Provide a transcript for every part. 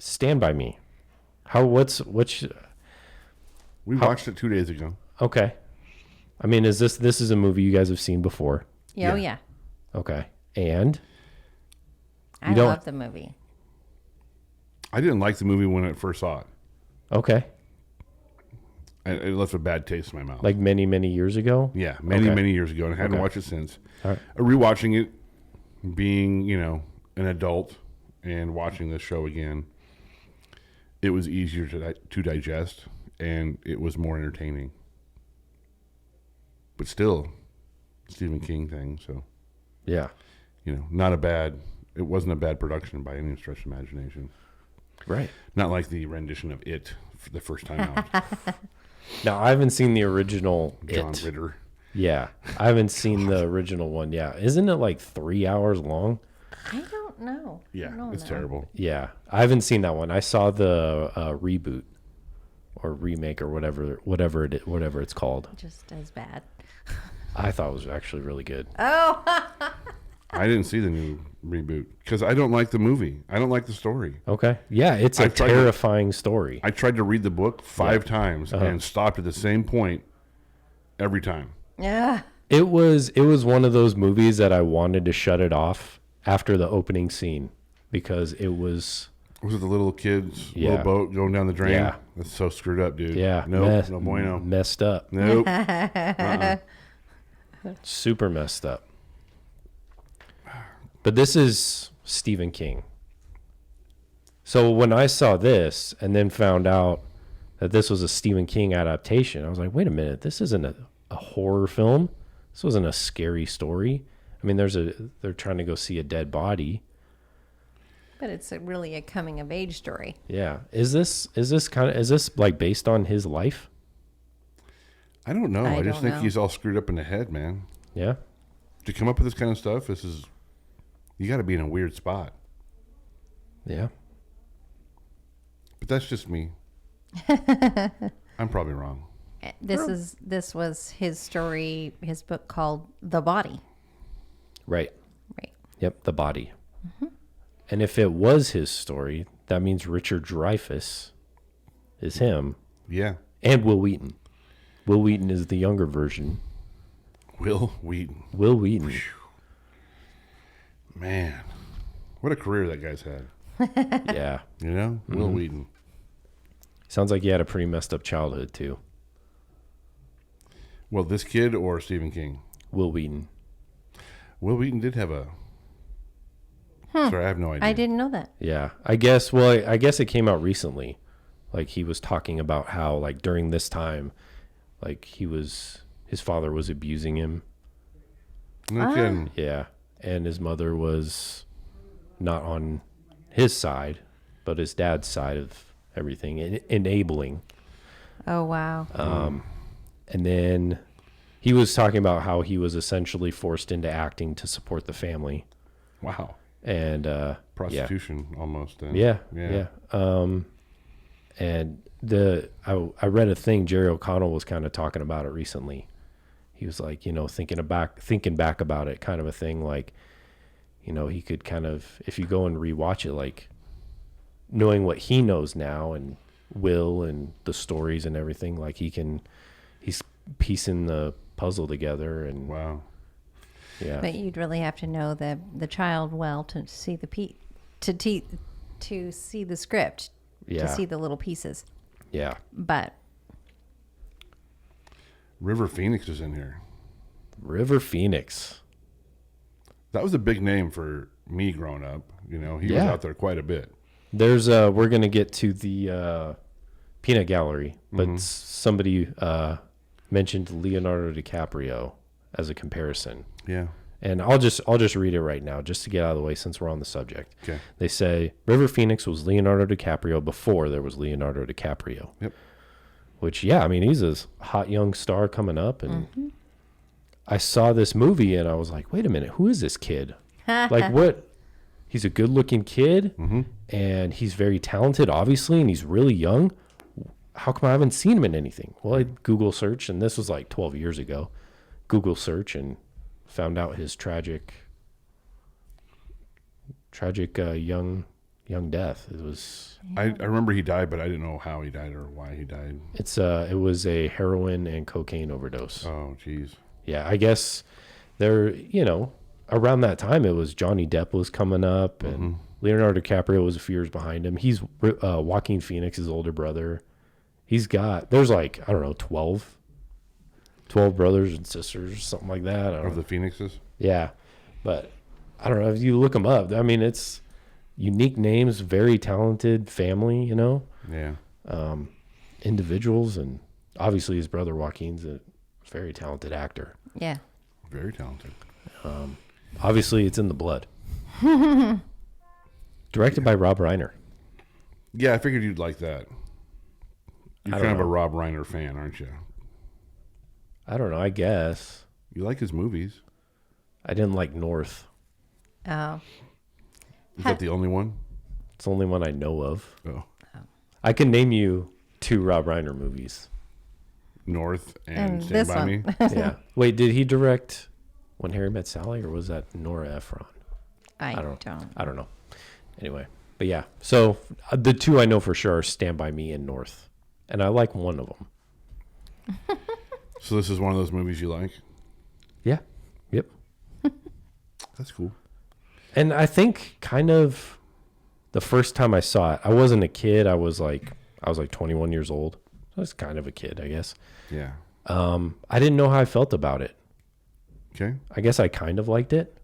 Stand By Me. Which? We watched it 2 days ago. Okay. I mean, this is a movie you guys have seen before? Yeah. Oh, yeah. Okay. And? I love the movie. I didn't like the movie when I first saw it. Okay. It left a bad taste in my mouth. Like many, many years ago? Yeah, many years ago, and I hadn't watched it since. All right. Rewatching it, being, an adult and watching this show again, it was easier to digest, and it was more entertaining. But still, Stephen King thing, so. Yeah. It wasn't a bad production by any stretch of imagination. Right. Not like the rendition of It for the first time out. Now, I haven't seen the original John It. Ritter. Yeah. I haven't seen the original one. Yeah. Isn't it like 3 hours long? I don't know. Yeah, it's terrible. Yeah. I haven't seen that one. I saw the reboot or remake or whatever it's called. Just as bad. I thought it was actually really good. Oh. I didn't see the new reboot because I don't like the movie. I don't like the story. Okay. Yeah, it's a terrifying story. I tried to read the book 5 times and stopped at the same point every time. Yeah. It was one of those movies that I wanted to shut it off after the opening scene because it was... Was it the little kid's little boat going down the drain? Yeah. That's so screwed up, dude. Yeah. Nope, no bueno. Messed up. Nope. Super messed up. But this is Stephen King. So when I saw this and then found out that this was a Stephen King adaptation, I was like, wait a minute, this isn't a horror film. This wasn't a scary story. I mean, they're trying to go see a dead body. But it's really a coming of age story. Yeah. Is this like based on his life? I don't know. I just don't think know. he's all screwed up in the head, man. Yeah. To come up with this kind of stuff, you got to be in a weird spot. Yeah. But that's just me. I'm probably wrong. This was his story, his book called The Body. Right. Right. Yep. The Body. Mm-hmm. And if it was his story, that means Richard Dreyfuss is him. Yeah. And Wil Wheaton. Wil Wheaton is the younger version. Wil Wheaton. Wil Wheaton. Whew. Man, what a career that guy's had. Yeah. Wil Wheaton. Sounds like he had a pretty messed up childhood, too. Well, this kid or Stephen King? Wil Wheaton. Wil Wheaton did have a... Sorry, I have no idea. I didn't know that. Yeah. I guess it came out recently. Like, he was talking about how, like, during this time, like, his father was abusing him. No kidding. Yeah. And his mother was not on his side, but his dad's side of everything, enabling. Oh, wow. And then he was talking about how he was essentially forced into acting to support the family. Wow. And prostitution almost. Then. Yeah. And I read a thing, Jerry O'Connell was kind of talking about it recently. He was like, thinking back about it, kind of a thing, like, he could kind of, if you go and rewatch it, like knowing what he knows now and Will and the stories and everything, like he's piecing the puzzle together. And wow. Yeah. But you'd really have to know the child well to see to see the script, Yeah. to see the little pieces. Yeah. But River Phoenix is in here. River Phoenix. That was a big name for me growing up. He was out there quite a bit. There's we're gonna get to the peanut gallery, but somebody mentioned Leonardo DiCaprio as a comparison. Yeah. And I'll just read it right now just to get out of the way since we're on the subject. Okay. They say River Phoenix was Leonardo DiCaprio before there was Leonardo DiCaprio. Yep. Which, yeah, I mean, he's a hot young star coming up. And I saw this movie and I was like, wait a minute, who is this kid? Like, what? He's a good looking kid and he's very talented, obviously, and he's really young. How come I haven't seen him in anything? Well, I Google search, and this was like 12 years ago. Google search and found out his tragic young young death. It was. I remember he died, but I didn't know how he died or why he died. It was a heroin and cocaine overdose. Oh, jeez. Yeah, I guess around that time it was Johnny Depp was coming up and Leonardo DiCaprio was a few years behind him. He's Joaquin Phoenix's older brother. There's like, I don't know, 12 brothers and sisters, something like that. Of the Phoenixes? Yeah. But I don't know, if you look them up, I mean, it's unique names, very talented family, Yeah. Individuals, and obviously his brother Joaquin's a very talented actor. Yeah. Very talented. Obviously it's in the blood. Directed by Rob Reiner. Yeah, I figured you'd like that. You're I kind don't of a know. Rob Reiner fan, aren't you? I don't know, I guess. You like his movies. I didn't like North. Oh. Is that the only one? It's the only one I know of. Oh. I can name you 2 Rob Reiner movies. North and And Stand this By one. Me. Yeah. Wait, did he direct When Harry Met Sally, or was that Nora Ephron? I don't don't. I don't know. Anyway, but yeah. So the 2 I know for sure are Stand By Me and North. And I like one of them. So this is one of those movies you like? Yeah. Yep. That's cool. And I think kind of the first time I saw it, I wasn't a kid. I was like 21 years old. I was kind of a kid, I guess. Yeah. I didn't know how I felt about it. Okay. I guess I kind of liked it.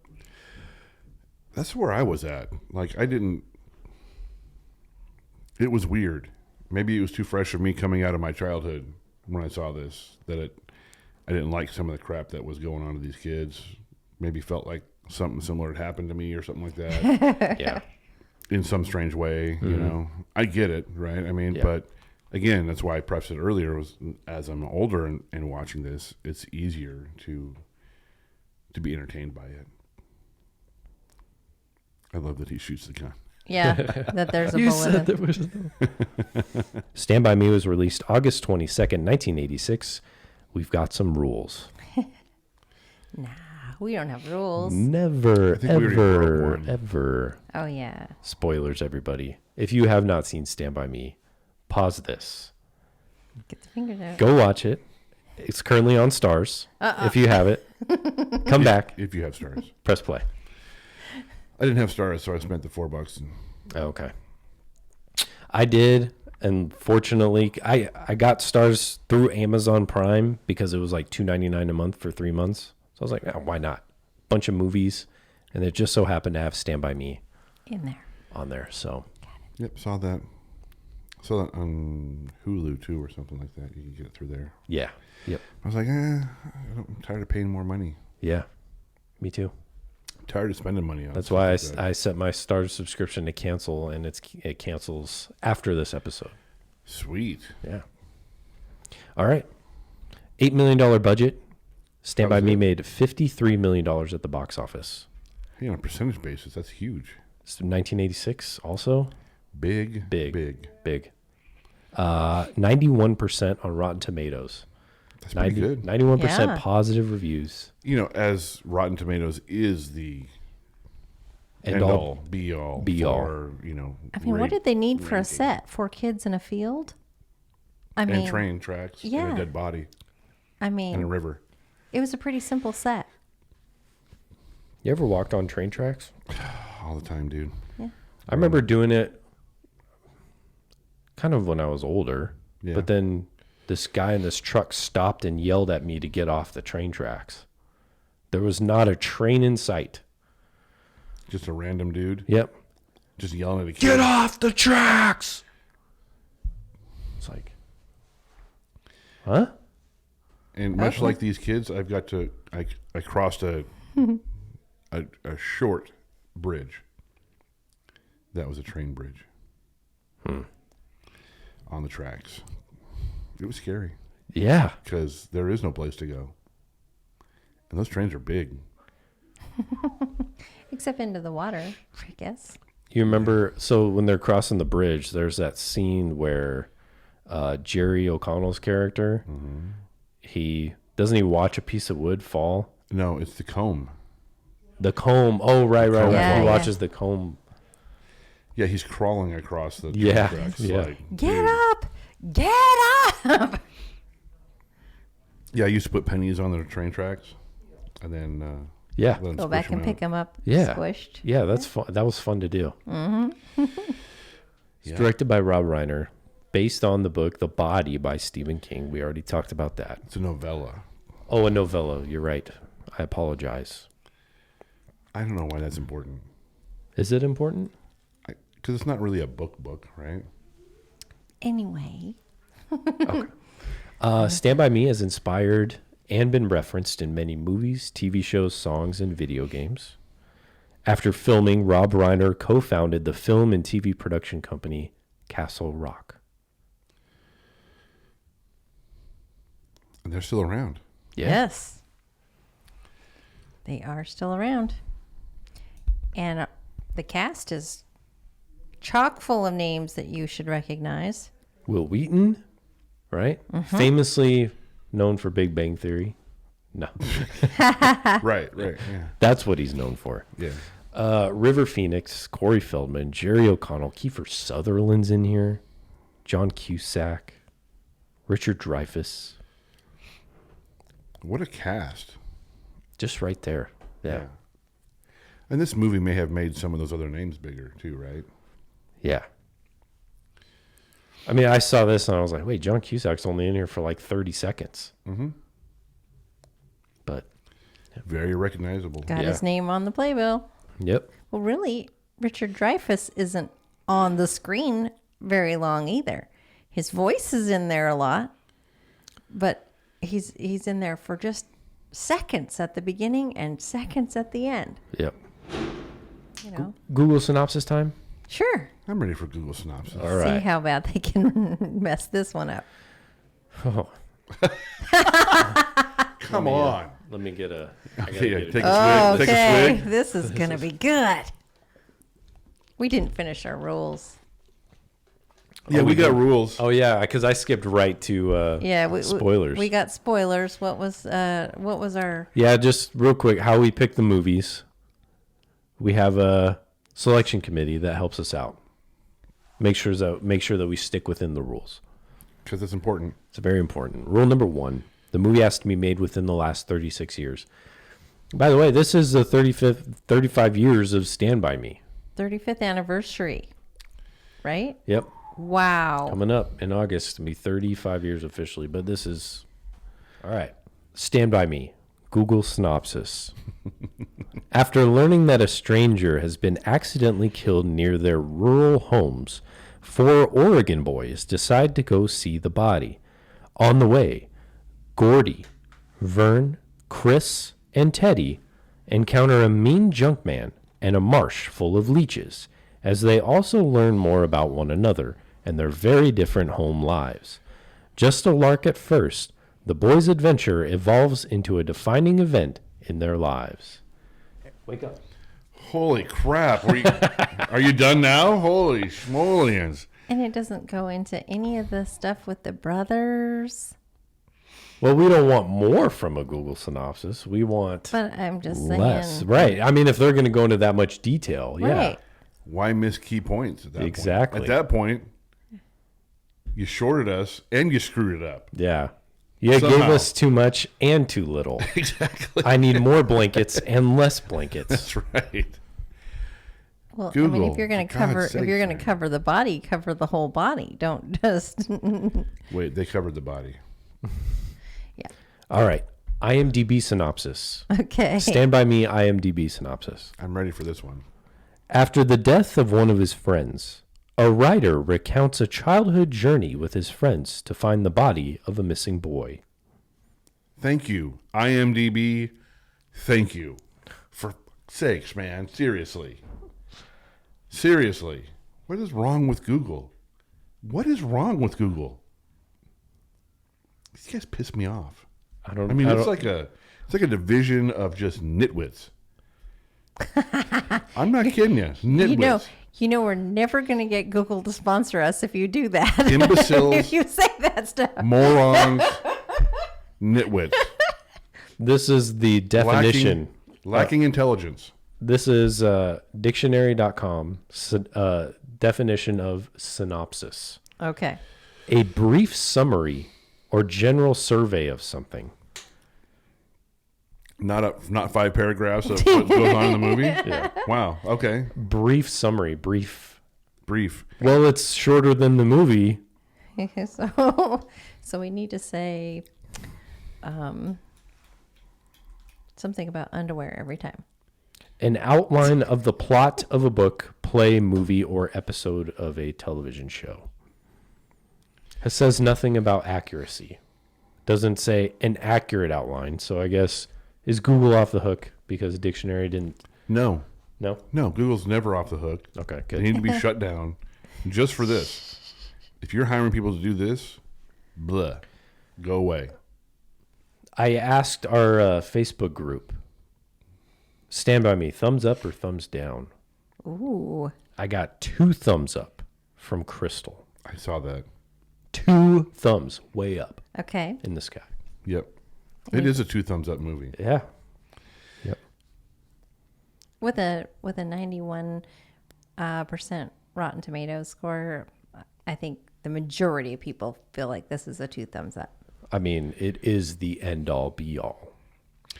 That's where I was at. Like, it was weird. Maybe it was too fresh for me coming out of my childhood when I saw this, I didn't like some of the crap that was going on to these kids. Maybe felt like something similar had happened to me or something like that. Yeah. In some strange way, you know. I get it, right? I mean, Yeah. but again, that's why I prefaced it earlier, was as I'm older and watching this, it's easier to be entertained by it. I love that he shoots the gun. Yeah. That there's a bullet. in. was Stand By Me was released August 22nd, 1986. We've got some rules. We don't have rules. Never, think we already broke ever, one. ever. Oh, yeah. Spoilers, everybody. If you have not seen Stand By Me, pause this. Get the fingers out. Go watch it. It's currently on Stars. If you have it, come back, If you have stars. press play. I didn't have stars, so I spent the $4. And Okay. I did, and fortunately, I got Stars through Amazon Prime because it was like $2.99 a month for 3 months. So I was like, oh, why not? Bunch of movies, and it just so happened to have Stand By Me In there. on there. So yep, saw that. Saw that on Hulu too, or something like that. You can get it through there. yeah, yep, I was like, I'm tired of paying more money. yeah, me too. I'm tired of spending money on. That's stuff why like that. I set my Stars subscription to cancel, and it cancels after this episode. Sweet. Yeah. All right. $8 million budget. Stand By How's Me it? made $53 million at the box office. Hey, on a percentage basis, that's huge. So 1986 also. Big. Big. 91% on Rotten Tomatoes. That's pretty good. 91% Yeah. positive reviews. You know, as Rotten Tomatoes is the And all. be all, Be all. for, you know. I mean, what did they need for a ranking. set? 4 kids in a field? I And mean, train tracks and yeah. a dead body I and a mean, river. it was a pretty simple set. You ever walked on train tracks? All the time, dude. I remember doing it kind of when I was older. Yeah. But then this guy in this truck stopped and yelled at me to get off the train tracks. There was not a train in sight. Just a random dude Yep. just yelling at a kid. Get off the tracks! It's like, huh? And much like these kids, I crossed a short bridge. That was a train bridge. On the tracks. It was scary Yeah. because there is no place to go. And those trains are big. Except into the water, I guess. You remember, so when they're crossing the bridge, there's that scene where Jerry O'Connell's character, he watch a piece of wood fall? No, it's the comb. The comb. Oh, right. comb He fall. watches the comb. Yeah, he's crawling across the train Yeah, tracks. yeah. Like, Get dude. up! Get up! Yeah, I used to put pennies on the train tracks, and then Yeah. let 'em Go squish back 'em and out. pick them up Yeah. squished. Yeah, that's fun. That was fun to do. It's Yeah. directed by Rob Reiner, based on the book The Body by Stephen King. We already talked about that. It's a novella. Oh, a novella. You're right. I apologize. I don't know why that's important. Is it important? Because it's not really a book, right? Anyway, Stand By Me has inspired and been referenced in many movies, TV shows, songs, and video games. After filming, Rob Reiner co-founded the film and TV production company Castle Rock. And they're still around. Yeah. yes. They are still around. And the cast is chock full of names that you should recognize. Wil Wheaton, right? Famously known for Big Bang Theory. No, Right. Yeah. that's what he's known for. Yeah. River Phoenix, Corey Feldman, Jerry O'Connell, Kiefer Sutherland's in here, John Cusack, Richard Dreyfuss, What a cast. just right there. Yeah. And this movie may have made some of those other names bigger too, right? Yeah. I mean, I saw this and I was like, wait, John Cusack's only in here for like 30 seconds. Mm-hmm. But, Very recognizable. Got Yeah. his name on the playbill. yep. Well, really, Richard Dreyfuss isn't on the screen very long either. His voice is in there a lot, but he's in there for just seconds at the beginning and seconds at the end. Yep. You know, Google Synopsis time? sure. I'm ready for Google Synopsis. All right. See how bad they can mess this one up. Oh, Come on. let me get a. I gotta Okay, get a- take a swig. Take a Okay, swig. this is gonna be good. We didn't finish our rules. Yeah, we got rules. Oh yeah, because I skipped right to Yeah, spoilers. We got spoilers. What was our? Yeah, just real quick, how we pick the movies. We have a selection committee that helps us out. Make sure that we stick within the rules. Because it's important. It's very important. Rule number 1: the movie has to be made within the last 36 years. By the way, this is the 35 years of Stand By Me. 35th anniversary, right? Yep, Wow. coming up in August to be 35 years officially. But this is all right. Stand By Me. Google Synopsis. After learning that a stranger has been accidentally killed near their rural homes, 4 Oregon boys decide to go see the body. On the way, Gordy, Vern, Chris, and Teddy encounter a mean junkman and a marsh full of leeches, as they also learn more about one another and their very different home lives. Just a lark at first, the boys' adventure evolves into a defining event in their lives. Wake up. Holy crap. Are you done now? Holy schmolians. And it doesn't go into any of the stuff with the brothers. Well, we don't want more from a Google Synopsis. We want But I'm just saying. less. Right. I mean, if they're going to go into that much detail, yeah. Right. Why miss key points at that Exactly. point? At that point, you shorted us and you screwed it up. Yeah. You gave Somehow. us too much and too little. Exactly. I need more blankets and less blankets. That's right. Well, I Google, mean, if you're going for to cover, God's if you're sakes, going to man. cover the body, cover the whole body. Don't just. Wait, they covered the body. All right. IMDb synopsis. Okay. Stand By Me IMDb synopsis. I'm ready for this one. After the death of one of his friends, a writer recounts a childhood journey with his friends to find the body of a missing boy. Thank you, IMDb. Thank you. For sakes, man. Seriously. Seriously. What is wrong with Google? What is wrong with Google? These guys piss me off. I don't. I mean, it's don't- like a division of just nitwits. I'm not kidding you. Nitwits. You know, we're never going to get Google to sponsor us if you do that. Imbeciles. If you say that stuff. Morons. Nitwits. This is the definition. Lacking intelligence. This is dictionary.com definition of synopsis. Okay. A brief summary or general survey of something. Not 5 paragraphs of what goes on in the movie? Yeah. Wow. Okay. Brief summary. Brief. Well, it's shorter than the movie. So we need to say something about underwear every time. An outline of the plot of a book, play, movie, or episode of a television show. It says nothing about accuracy. Doesn't say an accurate outline. So I guess, is Google off the hook because the dictionary didn't? No. No? No, Google's never off the hook. Okay, They good. need to be shut down just for this. If you're hiring people to do this, blah, go away. I asked our Facebook group, Stand By Me, thumbs up or thumbs down? Ooh. I got 2 thumbs up from Crystal. I saw that. 2 thumbs way up Okay. in the sky. Yep. It is a 2 thumbs up movie. Yeah. Yep. With a 91% Rotten Tomatoes score, I think the majority of people feel like this is a 2 thumbs up. I mean, it is the end all be all.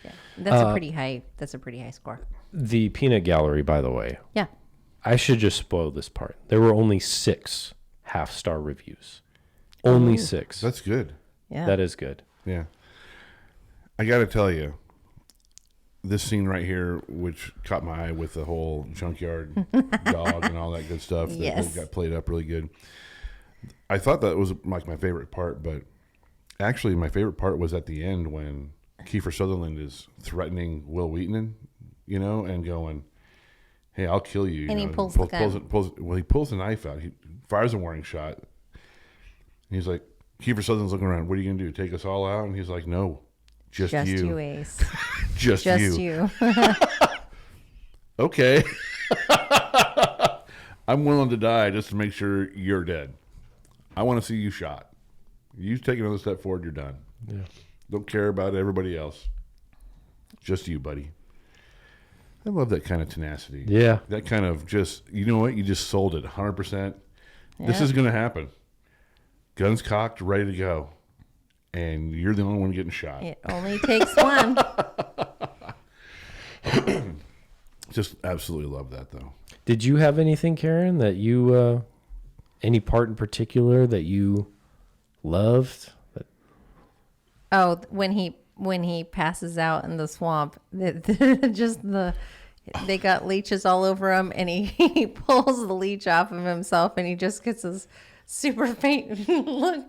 Yeah. That's a pretty high. That's a pretty high score. The peanut gallery, by the way, Yeah. I should just spoil this part. There were only 6 half-star reviews. Only 6. That's good. Yeah. That is good. Yeah. I got to tell you, this scene right here, which caught my eye with the whole junkyard dog and all that good stuff, Yes. that got played up really good. I thought that was like my favorite part, but actually my favorite part was at the end when Kiefer Sutherland is threatening Wil Wheaton, and going, "Hey, I'll kill you." And he pulls the gun. He pulls the knife out. He fires a warning shot. And he's like, Kiefer Sutherland's looking around. What are you going to do? Take us all out? And he's like, "No, just you, Ace. just Just you." you. Okay. I'm willing to die just to make sure you're dead. I want to see you shot. You take another step forward, you're done. Yeah. Don't care about everybody else. Just you, buddy. I love that kind of tenacity. Yeah. That kind of just, you know what? You just sold it 100%. This Yeah. is going to happen. Guns cocked, ready to go. And you're the only one getting shot. It only takes one. Just absolutely love that, though. Did you have anything, Karen, that you, any part in particular that you loved? Oh, when he passes out in the swamp, they got leeches all over him, and he pulls the leech off of himself, and he just gets this super faint look,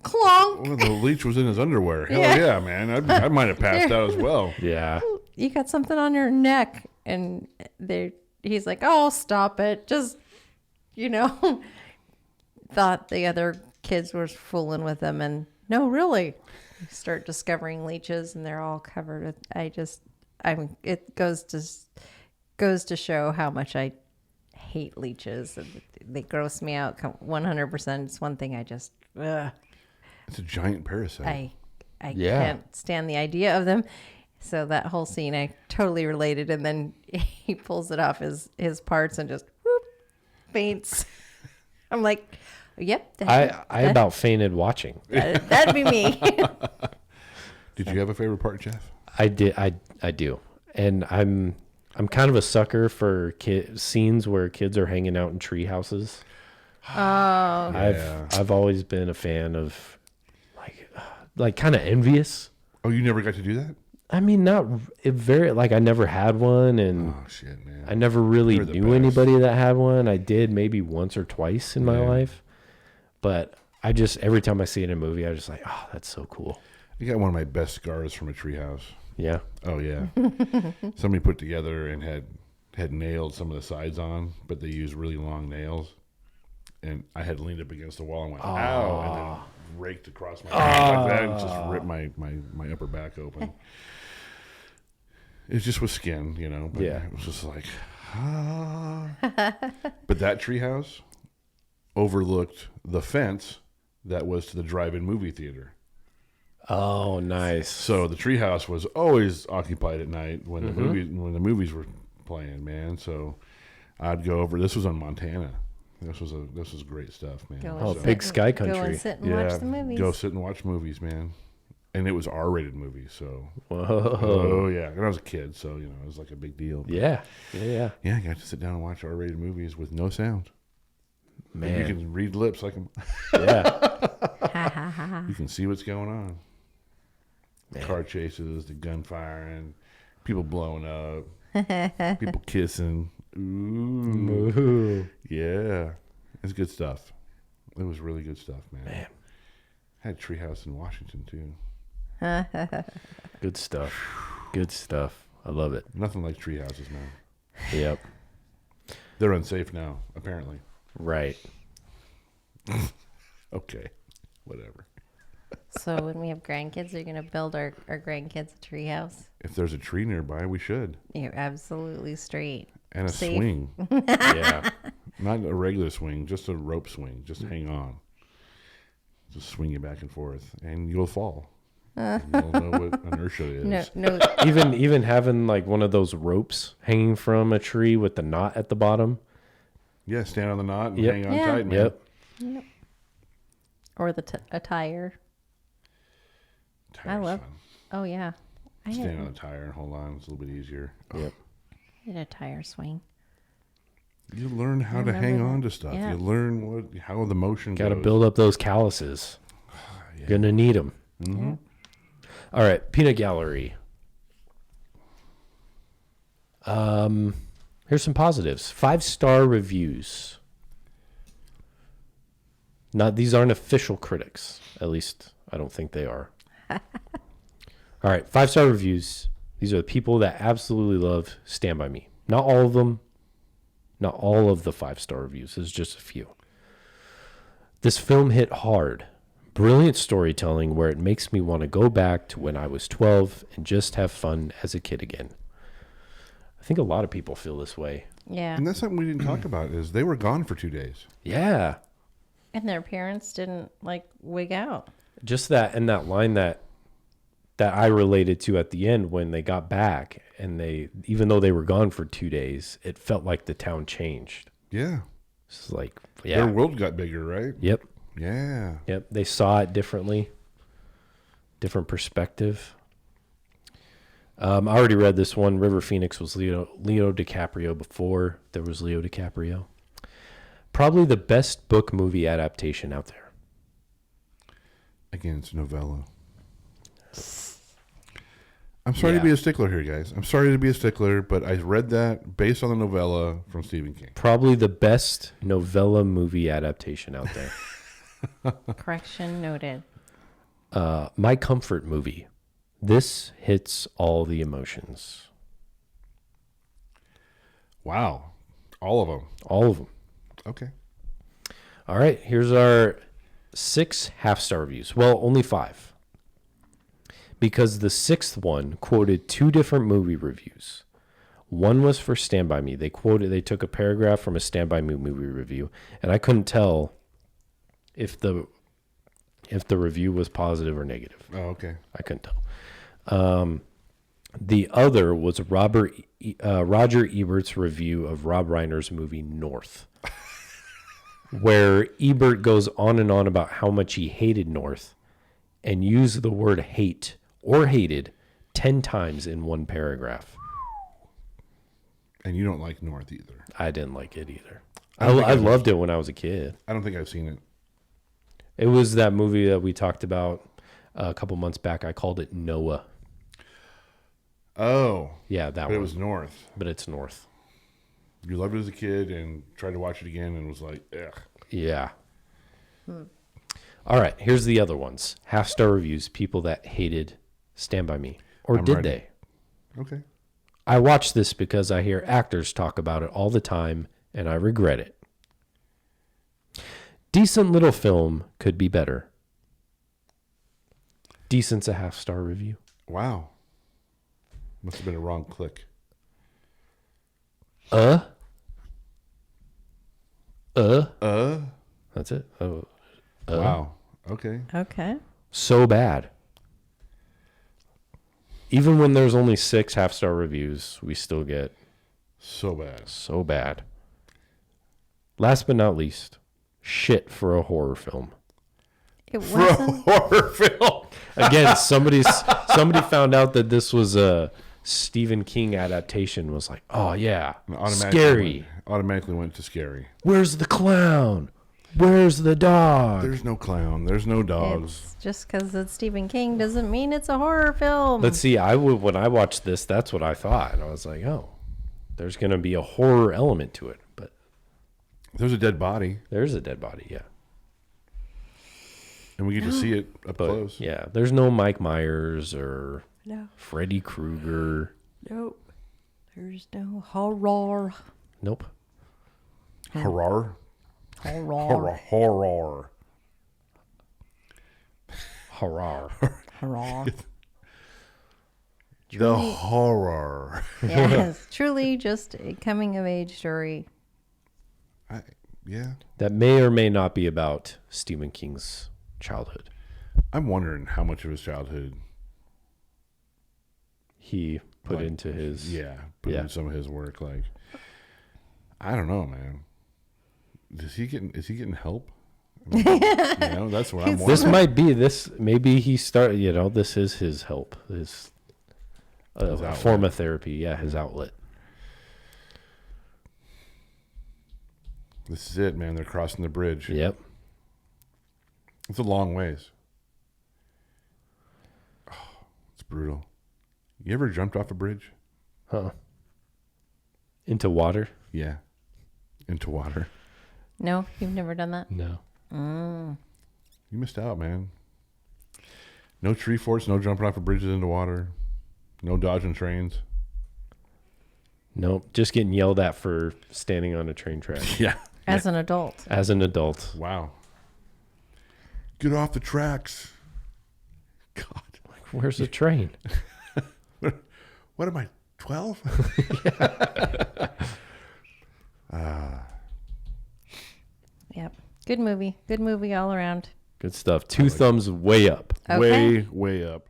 clonk. Well, the leech was in his underwear. Hell Yeah. yeah, man. I might have passed out as well. Yeah. You got something on your neck, and he's like, "Oh, stop it!" Just thought the other kids were fooling with him, and no, really. You start discovering leeches, and they're all covered with. It goes to show how much I hate leeches. They gross me out 100%. It's one thing I just. It's a giant parasite. I Yeah. can't stand the idea of them. So that whole scene, I totally related. And then he pulls it off his parts and just whoop, faints. I'm like, yep. I about fainted watching. That'd be me. Did you have a favorite part, Jeff? I did. I do. And I'm kind of a sucker for scenes where kids are hanging out in tree houses. Oh, Yeah. I've always been a fan of like kind of envious. Oh, you never got to do that? I mean, I never had one, and Oh, shit, man. I never really They're the knew best. anybody that had one. I did maybe once or twice in my Yeah. life, but I just, every time I see it in a movie, I just like, oh, that's so cool. I got one of my best scars from a treehouse. Yeah. Oh, yeah. Somebody put together and had nailed some of the sides on, but they used really long nails. And I had leaned up against the wall and went, ow, and then raked across my back like that and just ripped my upper back open. It just was skin, but Yeah. it was just like, But that treehouse overlooked the fence that was to the drive-in movie theater. Oh, nice. So the treehouse was always occupied at night when the movies were playing, man. So I'd go over. This was on Montana. This was great stuff, man. Go Oh, and Big sit Sky and- Go Country. and sit and watch the movies. Go sit and watch movies, man. And it was R-rated movies, so. Whoa. Oh yeah, and I was a kid, so it was like a big deal. But Yeah. yeah, I got to sit down and watch R-rated movies with no sound. Man. You can read lips like Yeah. you can see what's going on. Man. Car chases, the gunfire, and people blowing up, people kissing. Ooh, Ooh. yeah, it's good stuff. It was really good stuff, man. Man. I had Treehouse in Washington too. Good stuff. Good stuff. I love it. Nothing like tree houses, man. Yep. They're unsafe now, apparently. Right. Okay, whatever. So when we have grandkids, you're going to build our grandkids a treehouse. If there's a tree nearby, we should. You're absolutely straight. And a Safe. swing. Yeah. Not a regular swing, just a rope swing. Just hang on. Just swing you back and forth, and you'll fall. And you'll know what inertia is. No, Even having like one of those ropes hanging from a tree with the knot at the bottom. Yeah, stand on the knot and Yep. hang on Yeah. tight, man. Yep. or a tire. Tire's love- fun. Oh yeah, I Stand on had, the tire and hold on. It's a little bit easier. Yep. did a tire swing. You learn how to remember hang that. on to stuff. Yeah. You learn how the motion Got to goes. build up those calluses. Yeah. Gonna need them. Mm-hmm. All right, Peanut Gallery. Here's some positives. 5-star reviews. These aren't official critics. At least I don't think they are. All right, 5-star reviews. These are the people that absolutely love Stand By Me. Not all of them. Not all of the 5-star reviews. There's just a few. This film hit hard. Brilliant storytelling where it makes me want to go back to when I was 12 and just have fun as a kid again. I think a lot of people feel this way. Yeah, And that's something we didn't talk about is they were gone for 2 days. Yeah. and their parents didn't wig out. Just that and that line that I related to at the end when they got back and even though they were gone for 2 days, it felt like the town changed. Yeah. It's like, Their yeah. world got bigger, right? Yep. Yeah. Yep. They saw it differently. Different perspective. I already read this one. River Phoenix was Leo DiCaprio before there was Leo DiCaprio. Probably the best book movie adaptation out there. Again, it's a novella. I'm sorry to be a stickler here, guys. I'm sorry to be a stickler, but I read that based on the novella from Stephen King. Probably the best novella movie adaptation out there. Correction noted. My comfort movie. This hits all the emotions. Wow. All of them. All of them. Okay. All right. Here's our 6 half-star reviews. Well, only 5. Because the 6th one quoted 2 different movie reviews. One was for Stand By Me. They took a paragraph from a Stand By Me movie review, and I couldn't tell if the review was positive or negative. Oh, okay. I couldn't tell. The other was Roger Ebert's review of Rob Reiner's movie North, where Ebert goes on and on about how much he hated North and used the word hate or hated 10 times in one paragraph. And you don't like North either. I didn't like it either. I don't think I I've- loved it when I was a kid. I don't think I've seen it. It was that movie that we talked about a couple months back. I called it Noah. Oh. Yeah, that But one. it was North. But it's North. You loved it as a kid and tried to watch it again and was like, ugh. Yeah. All right, here's the other ones. Half-star reviews, people that hated Stand By Me. Or I'm did ready. they? Okay. I watch this because I hear actors talk about it all the time, and I regret it. Decent little film, could be better. Decent's a half-star review. Wow. Must have been a wrong click. That's it. Oh, Wow. Okay. Okay. so bad. Even when there's only 6 half-star reviews, we still get So bad. So bad. Last but not least, shit for a horror film. It wasn't. Horror film. Again, somebody found out that this was a Stephen King adaptation. Was like, oh yeah, scary. Automatically went to scary. Where's the clown? Where's the dog? There's no clown. There's no dogs. It's just because it's Stephen King doesn't mean it's a horror film. Let's see. When I watched this, that's what I thought. I was like, oh, there's gonna be a horror element to it, but There's a dead body, there's a dead body. Yeah, and we get to see it up but close. yeah, there's no Mike Myers or No. Freddy Krueger. Nope. There's no horror. Nope. Horror. Horror. Horror. Horror. Horror. The horror. Yes, truly just a coming of age story. Yeah. That may or may not be about Stephen King's childhood. I'm wondering how much of his childhood He put into his. put in some of his work. Like, I don't know, man. Is he getting help? I mean, that's what I'm wondering. This might be this. Maybe he started. This is his help. His outlet. form of therapy. Yeah, his outlet. This is it, man. They're crossing the bridge. Yep. It's a long ways. Oh, it's brutal. You ever jumped off a bridge? Huh. Into water? Yeah. Into water. No, you've never done that? No. You missed out, man. No tree forts, no jumping off of bridges into water, no dodging trains. Nope. Just getting yelled at for standing on a train track. Yeah. As an adult. As an adult. Wow. Get off the tracks. God. Where's the train? What am I, 12? Yep. Good movie. Good movie all around. Good stuff. Two thumbs way up. Okay. Way up.